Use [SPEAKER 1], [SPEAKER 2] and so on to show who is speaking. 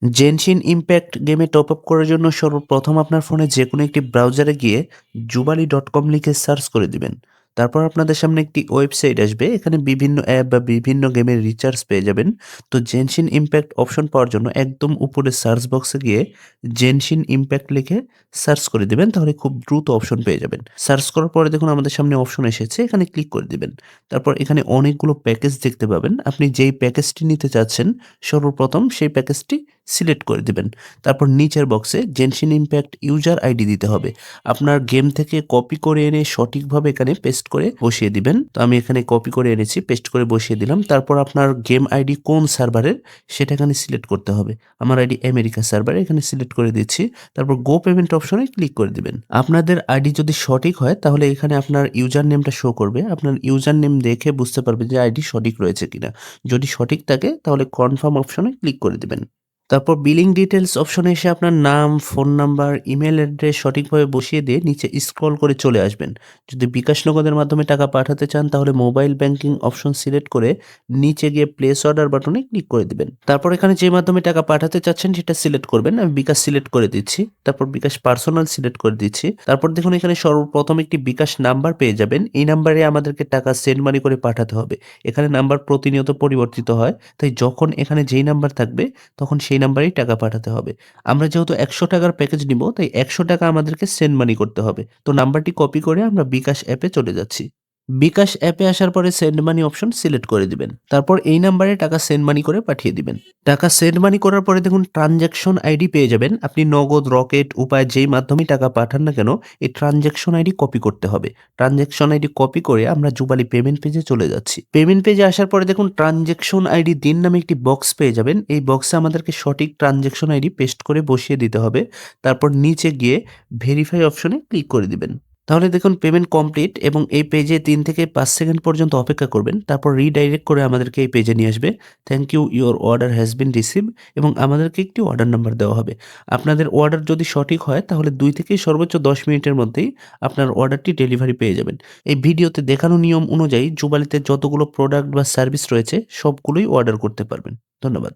[SPEAKER 1] Genshin impact গেমে top up করার জন্য সর্বপ্রথম আপনার ফোনে যেকোনো একটি ব্রাউজারে গিয়ে জুবালি.com লিখে সার্চ করে দিবেন। তারপর আপনাদের সামনে একটি ওয়েবসাইট আসবে। এখানে বিভিন্ন অ্যাপ বা বিভিন্ন গেমের রিচার্জ পেয়ে যাবেন। তো জেনশিন ইমপ্যাক্ট অপশন পাওয়ার জন্য একদম উপরে সার্চ বক্সে গিয়ে জেনশিন ইমপ্যাক্ট লিখে সার্চ করে দিবেন। তাহলে খুব দ্রুত অপশন পেয়ে যাবেন। সার্চ করার পরে দেখুন আমাদের সামনে অপশন এসেছে। এখানে ক্লিক করে দিবেন। তারপর এখানে অনেকগুলো প্যাকেজ দেখতে পাবেন। আপনি যেই প্যাকেজটি নিতে চাচ্ছেন সর্বপ্রথম সেই প্যাকেজটি সিলেক্ট করে দিবেন। তারপর নিচের বক্সে জেনশিন ইমপ্যাক্ট ইউজার আইডি দিতে হবে। আপনার গেম থেকে কপি করে এনে সঠিকভাবে এখানে পেস্ট করে বসিয়ে দিবেন। তো আমি এখানে কপি করে এনেছি, পেস্ট করে বসিয়ে দিলাম। তারপর আপনার গেম আইডি কোন সার্ভারের সেটা এখানে সিলেক্ট করতে হবে। আমার আইডি আমেরিকা সার্ভারে, এখানে সিলেক্ট করে দিচ্ছি। তারপর গো পেমেন্ট অপশনে ক্লিক করে দিবেন। আপনাদের আইডি যদি সঠিক হয় তাহলে এখানে আপনার ইউজার নেমটা শো করবে। আপনার ইউজার নেম দেখে বুঝতে পারবেন যে আইডি সঠিক রয়েছে কিনা। যদি সঠিক থাকে তাহলে কনফার্ম অপশনে ক্লিক করে দিবেন। তারপর বিলিং ডিটেইলস অপশনে এসে আপনার নাম, ফোন নাম্বার, ইমেইল অ্যাড্রেস সঠিকভাবে বসিয়ে দিয়ে নিচে স্ক্রল করে চলে আসবেন। যদি বিকাশ নগদের মাধ্যমে টাকা পাঠাতে চান তাহলে মোবাইল ব্যাংকিং অপশন সিলেক্ট করে নিচে গিয়ে প্লেস অর্ডার বাটনে ক্লিক করে দিবেন। তারপর এখানে যে মাধ্যমে টাকা পাঠাতে চাচ্ছেন সেটা সিলেক্ট করবেন। আমি বিকাশ সিলেক্ট করে দিচ্ছি। তারপর বিকাশ পার্সোনাল সিলেক্ট করে দিচ্ছি। তারপর দেখুন এখানে সর্বপ্রথম একটি বিকাশ নাম্বার পেয়ে যাবেন। এই নাম্বারে আমাদেরকে টাকা সেন্ড মানি করে পাঠাতে হবে। এখানে নাম্বার প্রতিনিয়ত পরিবর্তিত হয়। তাই যখন এখানে যেই নাম্বার থাকবে তখন সেই নাম্বারেই টাকা পাঠাতে হবে। আমরা যেহেতু ৳১০০ প্যাকেজ নিবো তাই ৳১০০ আমাদেরকে সেন্ড মানি করতে হবে। তো নাম্বারটি কপি করে আমরা বিকাশ অ্যাপে চলে যাচ্ছি। বিকাশ অ্যাপে আসার পরে সেন্ড মানি অপশন সিলেক্ট করে দিবেন। তারপর এই নাম্বারে টাকা সেন্ড মানি করে পাঠিয়ে দিবেন। টাকা সেন্ড মানি করার পরে দেখুন ট্রান্সেকশন আইডি পেয়ে যাবেন। আপনি নগদ, রকেট, উপায় যেই মাধ্যমেই টাকা পাঠান না কেন এই ট্রান্সেকশন আইডি কপি করতে হবে। ট্রান্সেকশন আইডি কপি করে আমরা জুবালি পেমেন্ট পেজে চলে যাচ্ছি। পেমেন্ট পেজে আসার পরে দেখুন ট্রান্সেকশন আইডি দিন নামে একটি বক্স পেয়ে যাবেন। এই বক্সে আমাদেরকে সঠিক ট্রান্সেকশন আইডি পেস্ট করে বসিয়ে দিতে হবে। তারপর নিচে গিয়ে ভেরিফাই অপশনে ক্লিক করে দিবেন। তাহলে দেখুন পেমেন্ট কমপ্লিট এবং এই পেজে ৩ থেকে ৫ সেকেন্ড পর্যন্ত অপেক্ষা করবেন। তারপর রিডাইরেক্ট করে আমাদেরকে এই পেজে নিয়ে আসবে। Thank you, your order has been received এবং আমাদেরকে একটি অর্ডার নাম্বার দেওয়া হবে। আপনাদের অর্ডার যদি সঠিক হয় তাহলে ২ থেকে সর্বোচ্চ ১০ মিনিটের মধ্যেই আপনার অর্ডারটি ডেলিভারি পেয়ে যাবেন। এই ভিডিওতে দেখানো নিয়ম অনুযায়ী জুবালিতে যতগুলো প্রোডাক্ট বা সার্ভিস রয়েছে সবগুলোই অর্ডার করতে পারবেন। ধন্যবাদ।